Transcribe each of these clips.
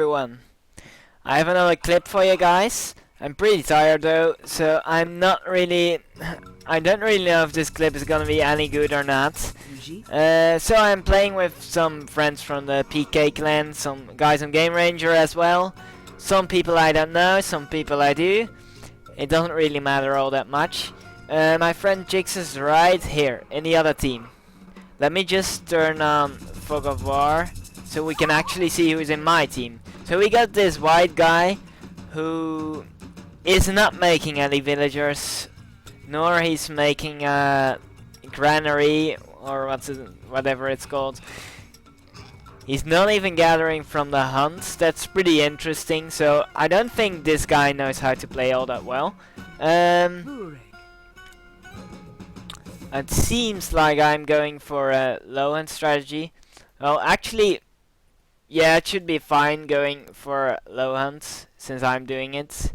everyone. I have another clip for you guys. I'm pretty tired though, so I'm not really... I don't really know if this clip is gonna be any good or not. So I'm playing with some friends from the PK clan, some guys on GameRanger as well. Some people I don't know, some people I do. It doesn't really matter all that much. My friend Jix is right here, in the other team. Let me just turn on Fog of War, so we can actually see who's in my team. So we got this white guy, who is not making any villagers, nor he's making a granary, or whatever it's called. He's not even gathering from the hunts. That's pretty interesting, so I don't think this guy knows how to play all that well. It seems like I'm going for a low-end strategy. Well, actually, yeah, it should be fine going for low hunts, since I'm doing it.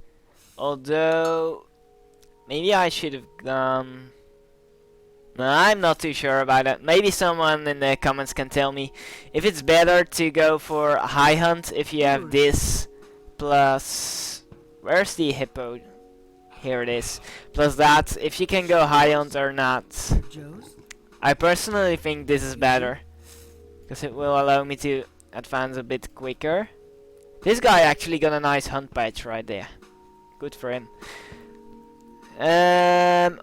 Although, maybe I should have gone... No, I'm not too sure about it. Maybe someone in the comments can tell me if it's better to go for high hunt if you have this plus... Where's the hippo? Here it is. Plus that, if you can go high hunt or not. I personally think this is better, because it will allow me to advance a bit quicker. This guy actually got a nice hunt badge right there. Good for him.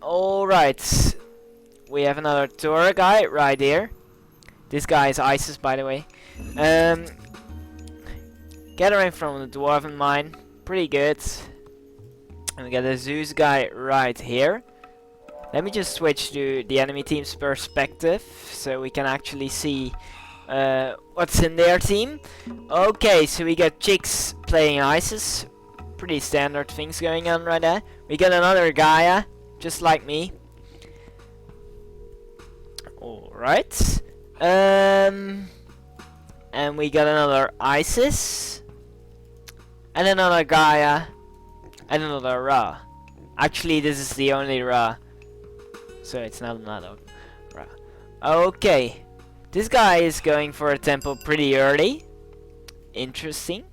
Alright. We have another tour guy right here. This guy is ISIS, by the way. Gathering from the dwarven mine. Pretty good. And we got a Zeus guy right here. Let me just switch to the enemy team's perspective, so we can actually see what's in their team. Okay, so we got Chicks playing ISIS. Pretty standard things going on right there. We got another Gaia, just like me. Alright. And we got another ISIS. And another Gaia. And another Ra. Actually, this is the only Ra. So it's not another Ra. Okay. This guy is going for a temple pretty early. Interesting.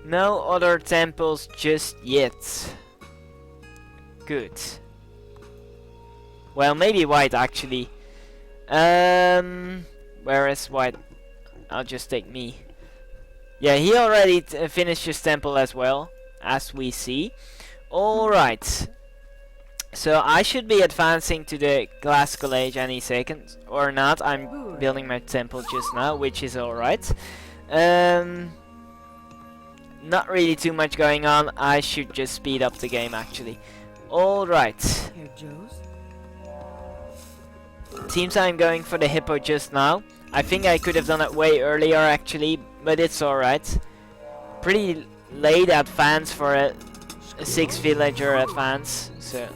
No other temples just yet. Good. Well, maybe white actually. Where is white? I'll just take me. Yeah, he already finished his temple as well, as we see. Alright. So I should be advancing to the classical age any second. Or not, I'm building my temple just now, which is alright. Not really too much going on. I should just speed up the game actually. Alright. Seems I'm going for the hippo just now. I think I could have done it way earlier actually, but it's alright. Pretty late advance for a 6 villager advance, so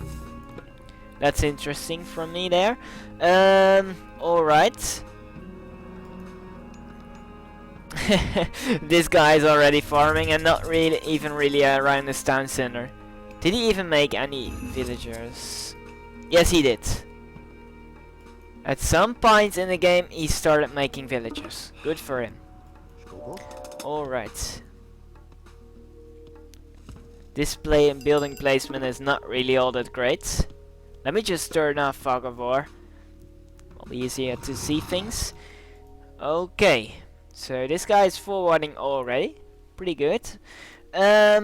that's interesting from me there. Alright. This guy is already farming and not really even really around this town center. Did he even make any villagers? Yes, he did. At some point in the game, he started making villagers. Good for him. Alright. This building placement is not really all that great. Let me just turn off Fog of War. It'll be easier to see things. Okay. So this guy is forwarding already. Pretty good. I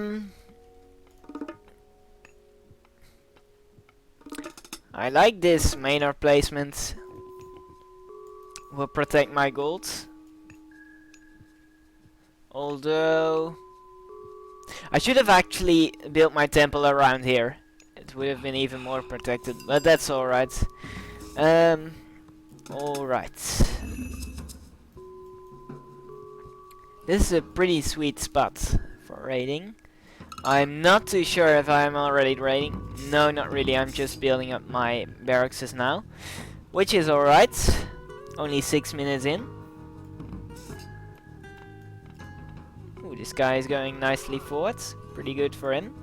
like this manor placement. Will protect my gold. Although I should have actually built my temple around here. It would have been even more protected, but that's alright. Alright. This is a pretty sweet spot for raiding. I'm not too sure if I'm already raiding. No, not really. I'm just building up my barracks now, which is alright. Only 6 minutes in. Ooh, this guy is going nicely forwards. Pretty good for him.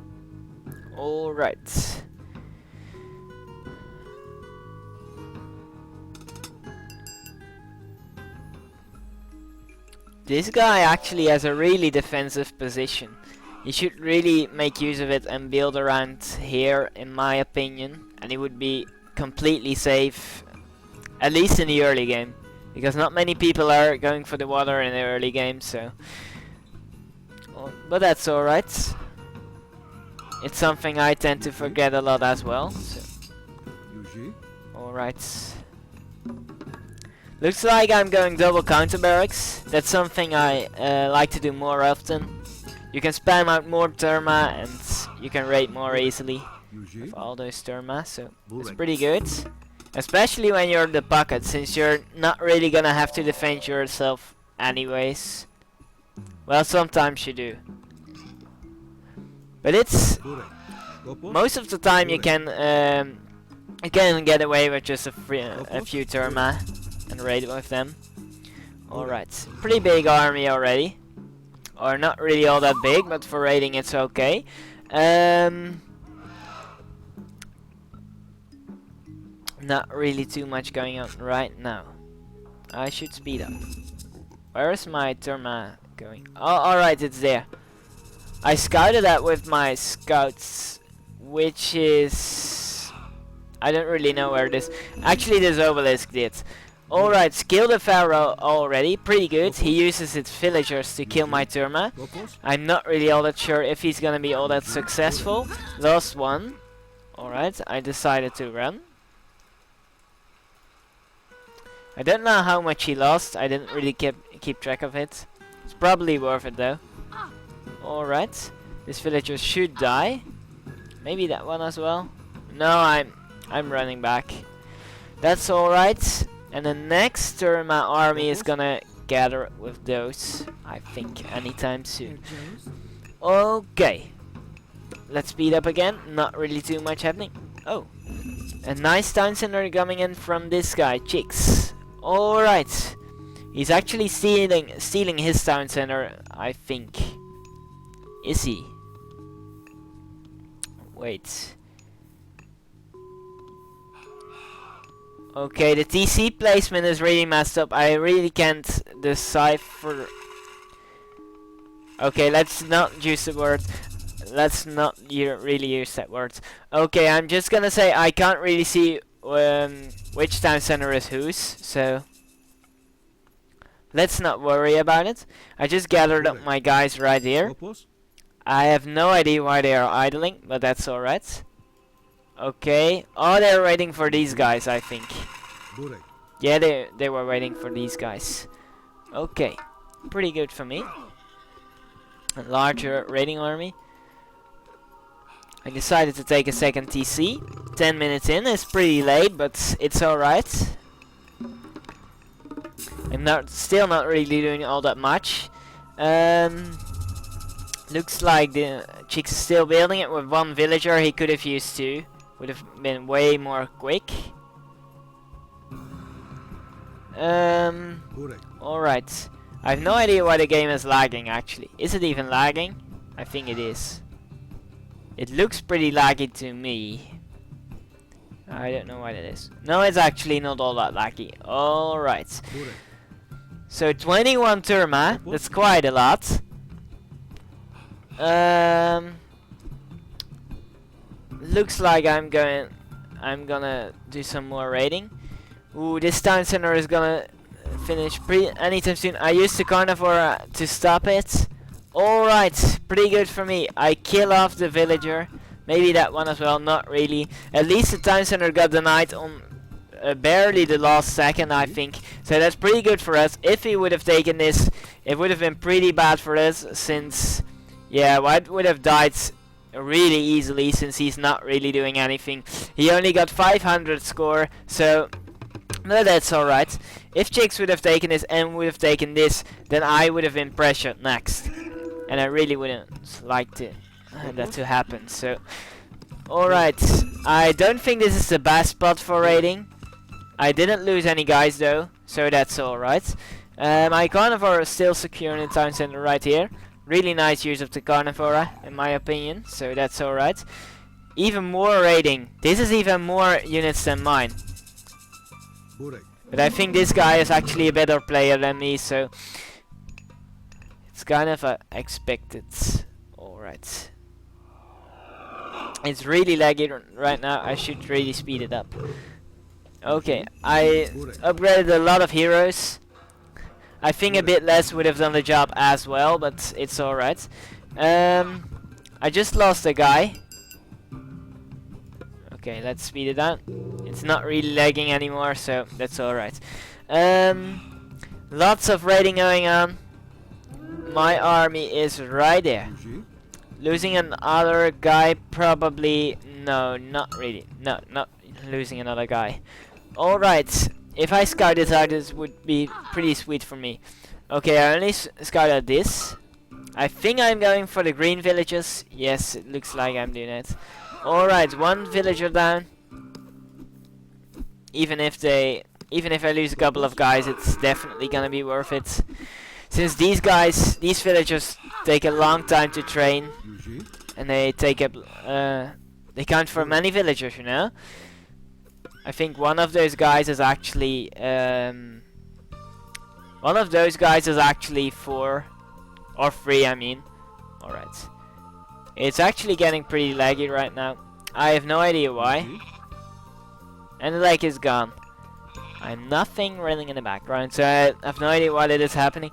Alright. This guy actually has a really defensive position. You should really make use of it and build around here, in my opinion. And he would be completely safe, at least in the early game. Because not many people are going for the water in the early game, so... But that's alright. It's something I tend to forget a lot as well. So. Alright. Looks like I'm going double counter barracks. That's something I like to do more often. You can spam out more therma and you can raid more easily with all those therma, so it's pretty good. Especially when you're in the pocket, since you're not really gonna have to defend yourself anyways. Well, sometimes you do. But it's... most of the time you can get away with just a few therma and raid with them. Alright, pretty big army already. Or not really all that big, but for raiding it's okay. Not really too much going on right now. I should speed up. Where is my therma going? Oh, alright, it's there. I scouted that with my scouts, which is... I don't really know where this... Actually, this obelisk did. Alright, kill the pharaoh already, pretty good. He uses its villagers to kill my therma. I'm not really all that sure if he's gonna be all that successful. Lost one. Alright, I decided to run. I don't know how much he lost, I didn't really keep track of it. It's probably worth it though. Alright, this villager should die. Maybe that one as well. No, I'm running back. That's alright. And the next therma army is gonna gather with those, I think, anytime soon. Okay. Let's speed up again. Not really too much happening. Oh. A nice town center coming in from this guy, Chicks. Alright. He's actually stealing his town center, I think. Is he? Wait. Okay, the TC placement is really messed up. I really can't decipher. Okay, let's not use the word. Let's not really use that word. Okay, I'm just gonna say I can't really see which town center is whose, so let's not worry about it. I just gathered up my guys right here. I have no idea why they are idling, but that's alright. Okay. Oh, they're waiting for these guys, I think. Yeah, they were waiting for these guys. Okay. Pretty good for me. A larger raiding army. I decided to take a second TC. 10 minutes in is pretty late, but it's alright. I'm still not really doing all that much. Looks like the Chicks is still building it with one villager. He could have used two. Would have been way more quick. Alright. I have no idea why the game is lagging actually. Is it even lagging? I think it is. It looks pretty laggy to me. I don't know why that is. No, it's actually not all that laggy. Alright. So 21 therma. That's quite a lot. Looks like I'm gonna do some more raiding. Ooh, this town center is gonna finish anytime soon. I used the carnivore to stop it. Alright, pretty good for me. I kill off the villager. Maybe that one as well, not really. At least the town center got denied on barely the last second, I think. So that's pretty good for us. If he would have taken this, it would have been pretty bad for us, since, yeah, White would have died really easily, since he's not really doing anything. He only got 500 score, so no, that's alright. If Chicks would have taken this and would have taken this, then I would have been pressured next. And I really wouldn't like that to happen, so alright. I don't think this is the best spot for raiding. I didn't lose any guys though, so that's alright. My carnivore is still secure in the town center right here. Really nice use of the carnivore, in my opinion, so that's alright. Even more raiding. This is even more units than mine. But I think this guy is actually a better player than me, so It's kind of expected. Alright. It's really laggy right now. I should really speed it up. Okay, I upgraded a lot of heroes. I think a bit less would have done the job as well, but it's alright. I just lost a guy. Okay, let's speed it down. It's not really lagging anymore, so that's alright. Lots of raiding going on. My army is right there. Losing another guy, probably. No, not really. No, not losing another guy. Alright, if I scout this out, this would be pretty sweet for me. Okay, I only scouted this. I think I'm going for the green villages. Yes, it looks like I'm doing it. Alright, one villager down. Even if I lose a couple of guys, it's definitely gonna be worth it. Since these villagers take a long time to train, and they take up, they count for many villagers, you know. I think one of those guys is actually, 4 or 3. I mean, all right. It's actually getting pretty laggy right now. I have no idea why. And the lag is gone. I'm nothing running in the background, so I have no idea why that is happening.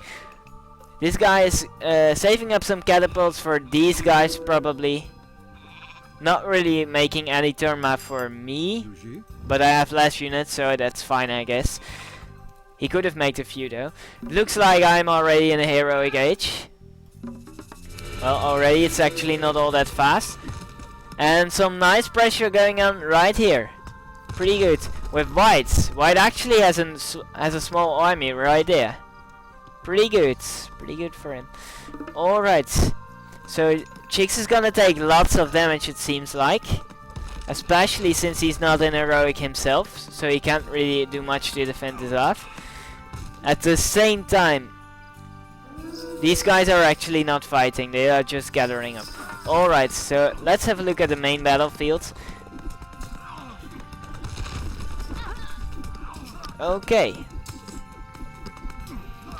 This guy is saving up some catapults for these guys, probably. Not really making any turn map for me, but I have less units, so that's fine, I guess. He could have made a few though. Looks like I'm already in a heroic age. Well, already it's actually not all that fast. And some nice pressure going on right here. Pretty good. With White. White actually has a small army right there. Pretty good. Pretty good for him. Alright. So Chix is gonna take lots of damage, it seems like. Especially since he's not an heroic himself. So he can't really do much to defend this off. At the same time, these guys are actually not fighting. They are just gathering up. Alright, so let's have a look at the main battlefield. Okay.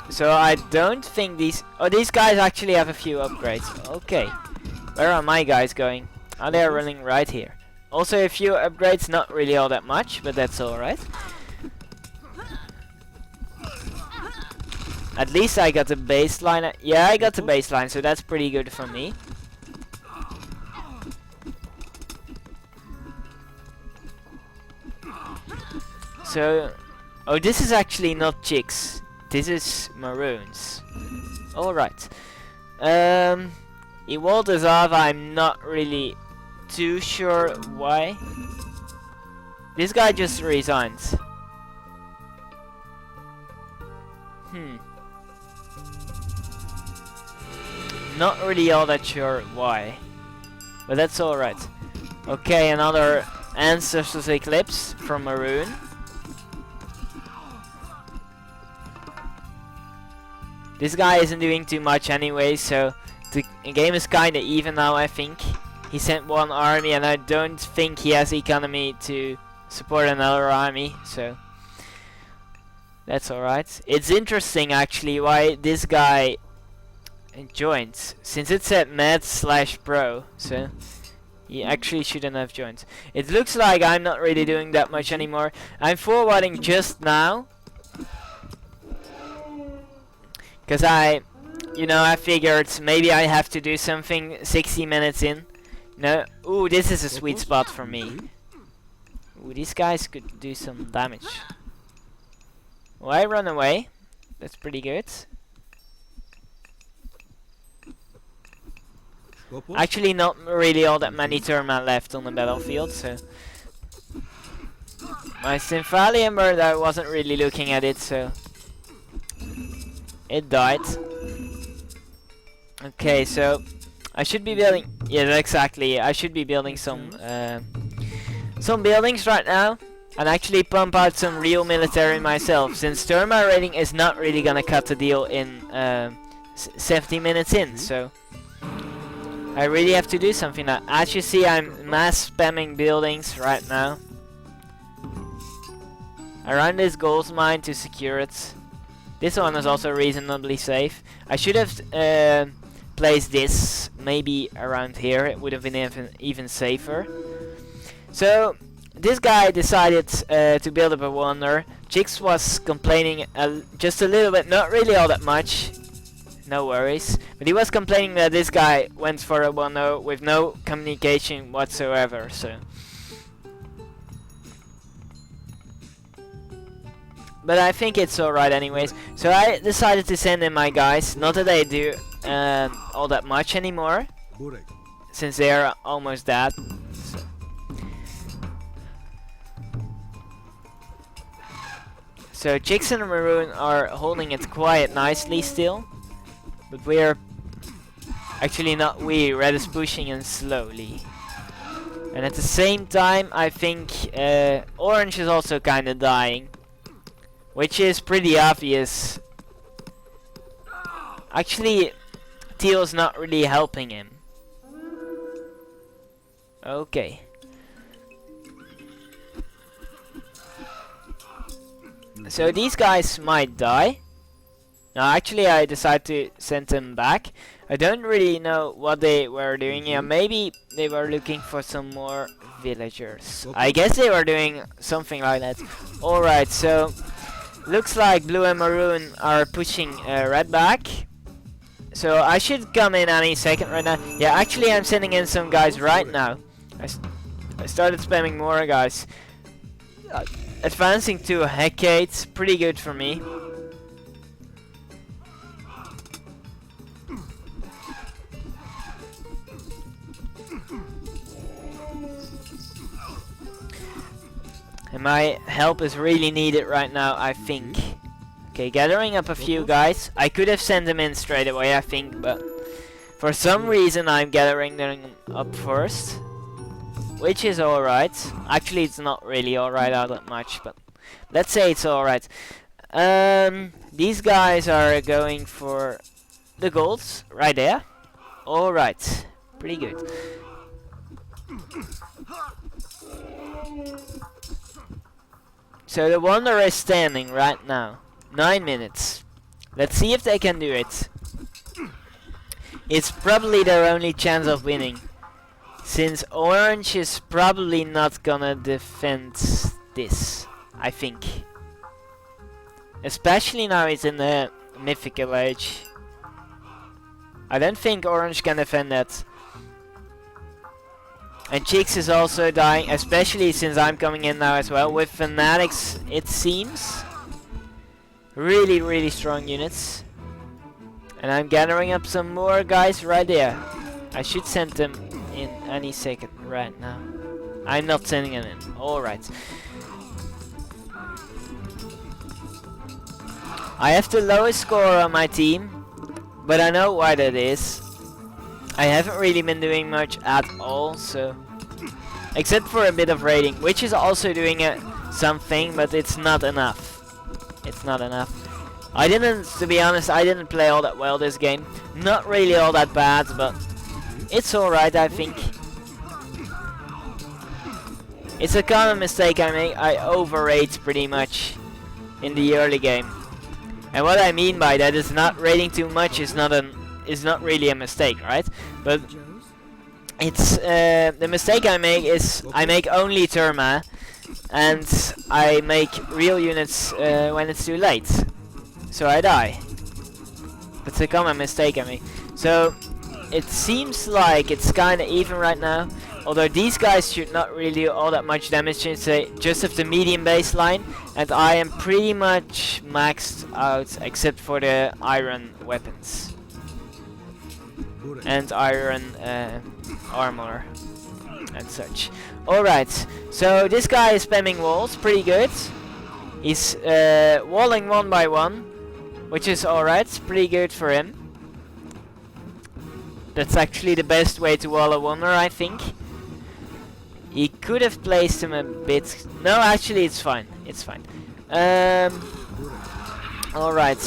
So I don't think these guys actually have a few upgrades. Okay. Where are my guys going? Oh, they are running right here. Also a few upgrades, not really all that much, but that's alright. At least I got the baseline. Yeah, I got the baseline, so that's pretty good for me. So, oh, this is actually not Chicks. This is Maroons. Alright. He walled us off. I'm not really too sure why. This guy just resigned. Not really all that sure why. But that's alright. Okay, another Ancestors Eclipse from Maroon. This guy isn't doing too much anyway, so the game is kinda even now, I think. He sent one army and I don't think he has economy to support another army, so that's alright. It's interesting actually why this guy joined, since it said med/pro, so he actually shouldn't have joined. It looks like I'm not really doing that much anymore. I'm forwarding just now. Because I figured maybe I have to do something 60 minutes in. No, ooh, this is a sweet spot for me. Ooh, these guys could do some damage. Well, I run away. That's pretty good. Actually, not really all that many Terma left on the battlefield, so... My Synthalium bird, I wasn't really looking at it, so... It died. Okay, so... I should be building... Yeah, exactly. I should be building some buildings right now. And actually pump out some real military myself. Since Terma raiding is not really gonna cut the deal in 70 minutes in, so... I really have to do something now. As you see, I'm mass spamming buildings right now. Around this gold mine to secure it. This one is also reasonably safe. I should have placed this maybe around here. It would have been even safer. So this guy decided to build up a wonder. Chicks was complaining just a little bit, not really all that much. No worries. But he was complaining that this guy went for a wonder with no communication whatsoever. So. But I think it's alright anyways. So I decided to send in my guys. Not that they do all that much anymore. Since they are almost dead. So Chicks and Maroon are holding it quite nicely still. But we're... Actually not we, Red is pushing in slowly. And at the same time I think Orange is also kinda dying. Which is pretty obvious. Actually, Teal's not really helping him. Okay. So these guys might die. Now actually I decided to send them back. I don't really know what they were doing here. Maybe they were looking for some more villagers. I guess they were doing something like that. Alright, so... Looks like Blue and Maroon are pushing Red back. So I should come in any second right now. Yeah, actually I'm sending in some guys right now. I started spamming more guys. Advancing to Hecate, pretty good for me. And my help is really needed right now, I think. Okay, gathering up a few guys. I could have sent them in straight away, I think, but for some reason I'm gathering them up first. Which is alright. Actually, it's not really alright all that much, but let's say it's alright. These guys are going for the golds right there. Alright, pretty good. So the Wanderer is standing right now. 9 minutes. Let's see if they can do it. It's probably their only chance of winning. Since Orange is probably not gonna defend this, I think. Especially now it's in the Mythical Age. I don't think Orange can defend that. And Chicks is also dying, especially since I'm coming in now as well. With Fanatics, it seems. Really, really strong units. And I'm gathering up some more guys right there. I should send them in any second right now. I'm not sending them in. Alright. I have the lowest score on my team. But I know why that is. I haven't really been doing much at all, so... Except for a bit of raiding, which is also doing something, but it's not enough. It's not enough. To be honest, I didn't play all that well this game. Not really all that bad, but it's alright, I think. It's a common mistake I make. I overrate pretty much in the early game. And what I mean by that is not raiding too much is not really a mistake, right? But it's the mistake I make is I make only Terma, and I make real units when it's too late, so I die. That's a common mistake I make. So it seems like it's kind of even right now. Although these guys should not really do all that much damage since they just have the medium baseline, and I am pretty much maxed out except for the iron weapons and iron armor and such. Alright, so this guy is spamming walls, pretty good. He's walling one by one, which is alright, pretty good for him. That's actually the best way to wall a wonder, I think. He could have placed him a bit... No, actually it's fine, it's fine. Alright.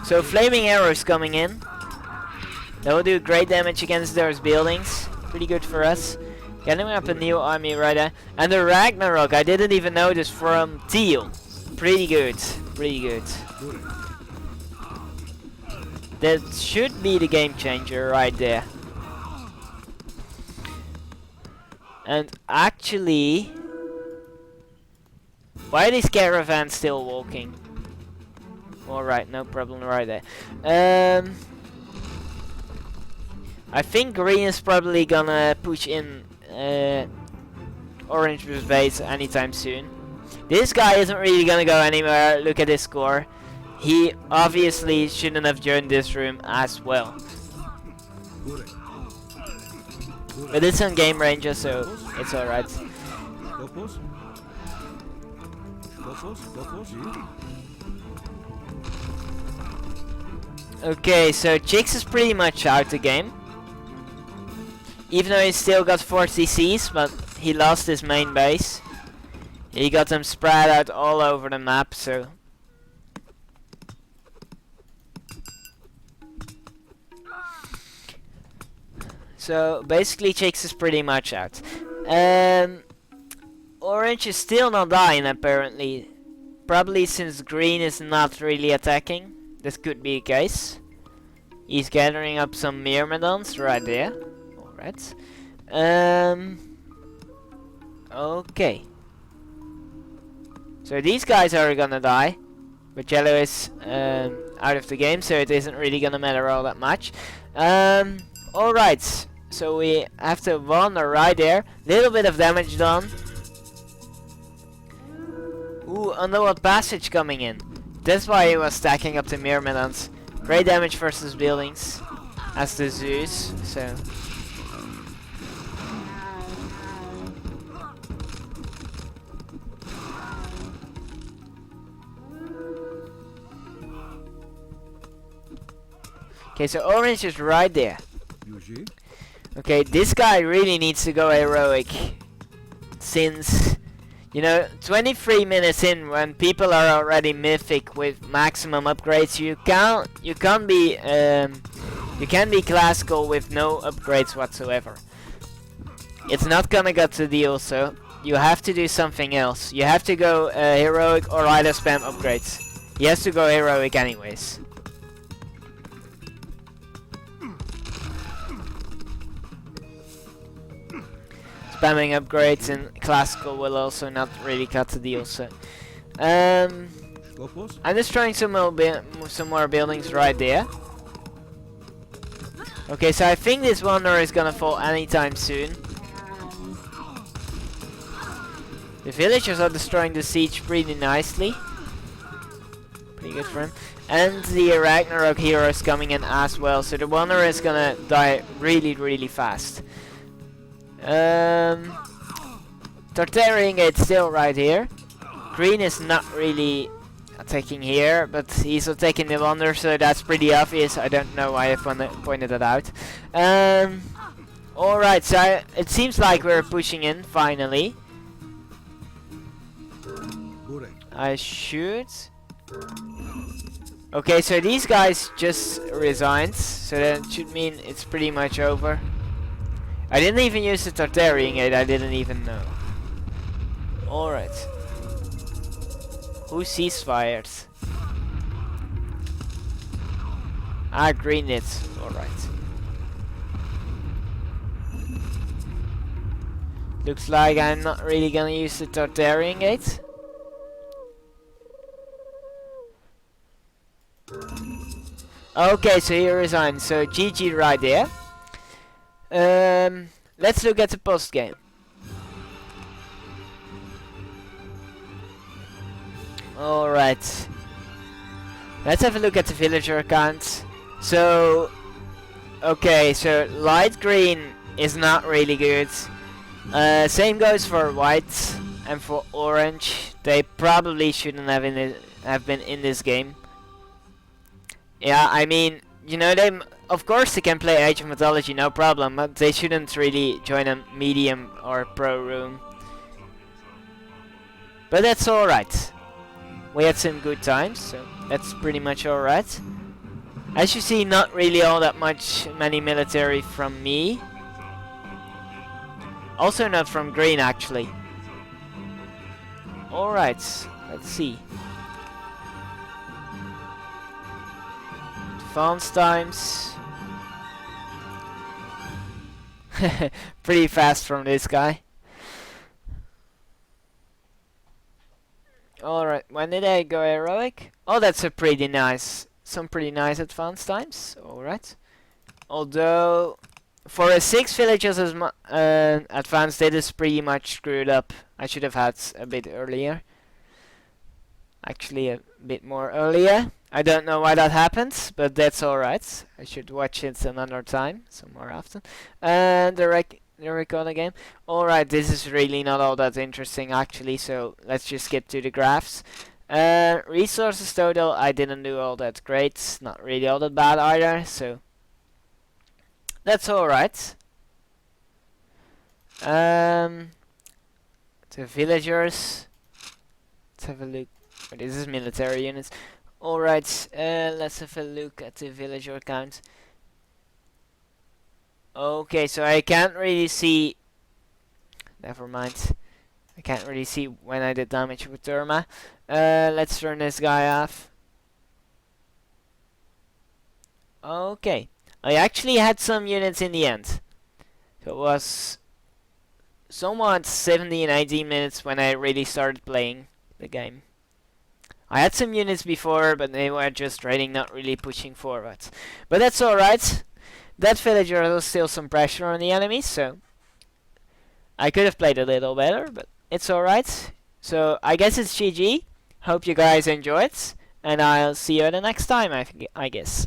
So flaming arrows coming in. That will do great damage against those buildings. Pretty good for us. Getting up a new army right there. And the Ragnarok, I didn't even notice from Teal. Pretty good. Pretty good. That should be the game changer right there. And actually, why are these caravans still walking? Alright, no problem right there. I think green is probably gonna push in orange with base anytime soon. This guy isn't really gonna go anywhere. Look at his score. He obviously shouldn't have joined this room as well. But it's on GameRanger, so it's alright. Okay, so Chicks is pretty much out the game. Even though he still got 4 CCs, but he lost his main base. He got them spread out all over the map, so... So basically Chicks is pretty much out. Orange is still not dying apparently. Probably since green is not really attacking. This could be the case. He's gathering up some Myrmidons right there. Alright. Okay. So these guys are gonna die. But yellow is out of the game, so it isn't really gonna matter all that much. Alright. So we have to wander right there. Little bit of damage done. Ooh, underworld passage coming in. That's why he was stacking up the Myrmidons. Great damage versus buildings. As the Zeus, so... Okay, so orange is right there. Okay, this guy really needs to go heroic. Since, you know, 23 minutes in, when people are already mythic with maximum upgrades, you can't be classical with no upgrades whatsoever. It's not gonna get the deal, so you have to do something else. You have to go heroic or either spam upgrades. He has to go heroic anyways. Spamming upgrades in classical will also not really cut the deal. So, I'm destroying some more buildings right there. Okay, so I think this Wanderer is gonna fall anytime soon. The villagers are destroying the siege pretty nicely. Pretty good for him. And the Ragnarok hero is coming in as well, so the Wanderer is gonna die really, really fast. Tartarian Gate still right here. Green is not really attacking here, but he's attacking the Wanderer, so that's pretty obvious. I don't know why I pointed that out. Alright, so it seems like we're pushing in finally. I should. Okay, so these guys just resigned, so that should mean it's pretty much over. I didn't even use the Tartarian Gate, I didn't even know. Alright. Who ceasefires? Ah, green it. Alright. Looks like I'm not really gonna use the Tartarian Gate. Okay, so he resigned, so GG right there. Let's look at the post game. Alright. Let's have a look at the villager account. So, okay, so light green is not really good. Same goes for white and for orange. They probably shouldn't have been in this game. Yeah, I mean, you know, of course they can play Age of Mythology, no problem, but they shouldn't really join a medium or pro room. But that's alright. We had some good times, so that's pretty much alright. As you see, not really all that many military from me. Also not from green, actually. Alright, let's see. Advance times. Pretty fast from this guy. Alright, when did I go heroic? Oh, that's a pretty nice, some pretty nice advance times. Alright. Although, for a 6 villages advance, that is pretty much screwed up. I should have had a bit earlier. Actually, a bit more earlier. I don't know why that happened, but that's alright. I should watch it another time, some more often. And the record again. Alright, this is really not all that interesting actually, so let's just skip to the graphs. Resources total, I didn't do all that great. Not really all that bad either, so that's alright. The villagers. Let's have a look. Oh, this is military units. Alright, let's have a look at the villager count. Okay, so I can't really see. Never mind. I can't really see when I did damage with Therma. Let's turn this guy off. Okay. I actually had some units in the end. So it was somewhat 17, 18 minutes when I really started playing the game. I had some units before, but they were just raiding, not really pushing forward. But that's alright. That villager has still some pressure on the enemies, so I could have played a little better, but it's alright. So I guess it's GG. Hope you guys enjoyed, and I'll see you the next time, I guess.